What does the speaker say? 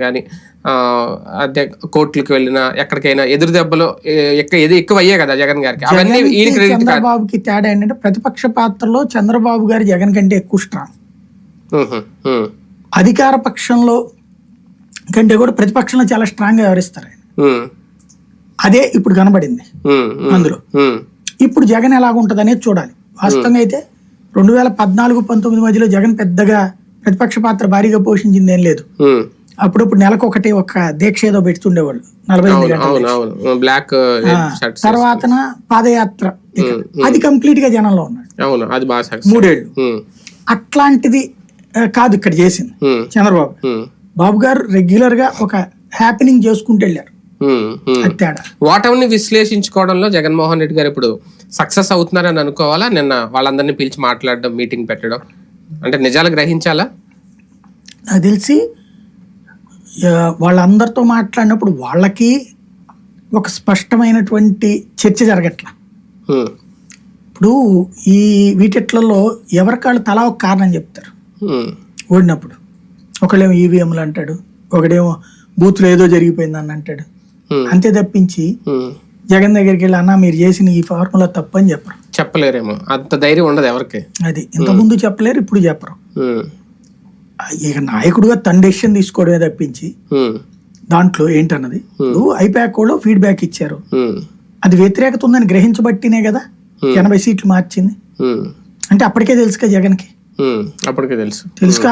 కానీ అదే కోర్టులకు వెళ్ళినా ఎక్కడికైనా ఎదురు దెబ్బలు ఎక్కువ అయ్యాయి కదా జగన్ గారికి. అవన్నీ చంద్రబాబుకి తేడా ఏంటంటే ప్రతిపక్ష పాత్రలో చంద్రబాబు గారు జగన్ కంటే ఎక్కువ స్ట్రాంగ్. అధికార పక్షంలో కంటే కూడా ప్రతిపక్షంలో చాలా స్ట్రాంగ్ గా వ్యవహరిస్తారు ఆయన. అదే ఇప్పుడు కనబడింది అందులో. ఇప్పుడు జగన్ ఎలాగుంటది అనేది చూడాలి. వాస్తవంగా అయితే 2014-19 మధ్యలో జగన్ పెద్దగా ప్రతిపక్ష పాత్ర భారీగా పోషించింది ఏం లేదు. అప్పుడప్పుడు నెలకు ఒక దీక్ష ఏదో పెడుతుండేవాళ్ళు 48 గంటలు. తర్వాత పాదయాత్ర, అది కంప్లీట్ గా జనంలో ఉన్నాడు 3 ఏళ్ళు. అట్లాంటిది కాదు ఇక్కడ చేసింది చంద్రబాబు. బాబు గారు రెగ్యులర్ గా ఒక హ్యాపెనింగ్ చేసుకుంటూ వెళ్ళారు. వాటర్ని విశ్లేషించుకోవడంలో జగన్మోహన్ రెడ్డి గారు ఇప్పుడు సక్సెస్ అవుతున్నారని అనుకోవాలా? నిన్న వాళ్ళందరినీ పిలిచి మాట్లాడడం, మీటింగ్ పెట్టడం అంటే నిజాలు గ్రహించాలా? నాకు తెలిసి వాళ్ళందరితో మాట్లాడినప్పుడు వాళ్ళకి ఒక స్పష్టమైనటువంటి చర్చ జరగట్లా. ఇప్పుడు ఈ వీటిట్లలో ఎవరికాళ్ళు తలా ఒక కారణం చెప్తారు ఓడినప్పుడు. ఒకళ్ళేమో ఈవీఎంలు అంటాడు, ఒకడేమో బూత్లో ఏదో జరిగిపోయిందని అంటాడు. అంతే తప్పించి జగన్ దగ్గరికి వెళ్ళి అన్న మీరు చేసిన ఈ ఫార్ములా తప్పని చెప్పలేరేమో, అంత ధైర్యం ఉండదు ఎవరికి. అది ఇంతకుముందు చెప్పలేరు, ఇప్పుడు చెప్పరు. ఇక నాయకుడుగా తన డెసిషన్ తీసుకోవడమే తప్పించి దాంట్లో ఏంటన్నది ఐపాక్ కూడా ఫీడ్బ్యాక్ ఇచ్చారు. అది వ్యతిరేకత ఉందని గ్రహించబట్టినే కదా 80 సీట్లు మార్చింది. అంటే అప్పటికే తెలుసు కదా జగన్ కి, అప్పటికే తెలుసు కాబట్టి